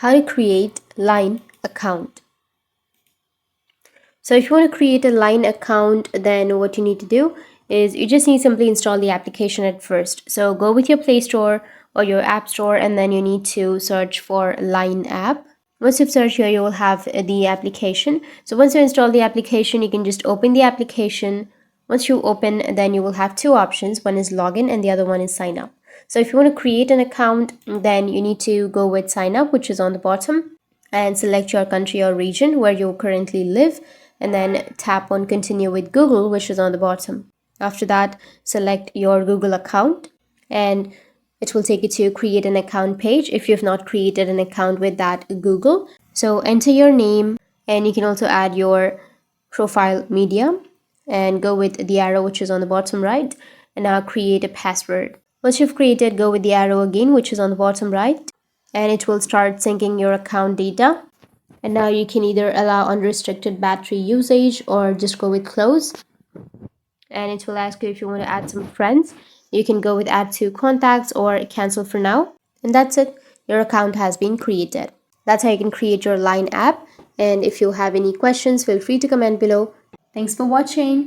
how to create Line account. So if you want to create a Line account, then what you need to do is you just need to simply install the application at first. So go with your Play Store or your App Store, and then you need to search for Line app. Once you've searched here, you will have the application. So once you install the application, you can just open the application. Once you open, then you will have two options. One is login and the other one is sign up. So if you want to create an account, then you need to go with sign up, which is on the bottom, and select your country or region where you currently live, and then tap on continue with Google, which is on the bottom. After that, select your Google account, and it will take you to create an account page if you've not created an account with that Google. So enter your name, and you can also add your profile media and go with the arrow which is on the bottom right, and now create a password. Once you've created, go with the arrow again which is on the bottom right, and it will start syncing your account data. And now you can either allow unrestricted battery usage or just go with close, and it will ask you if you want to add some friends. You can go with add to contacts or cancel for now, and that's it. Your account has been created. That's how you can create your Line app. And if you have any questions, feel free to comment below. Thanks for watching.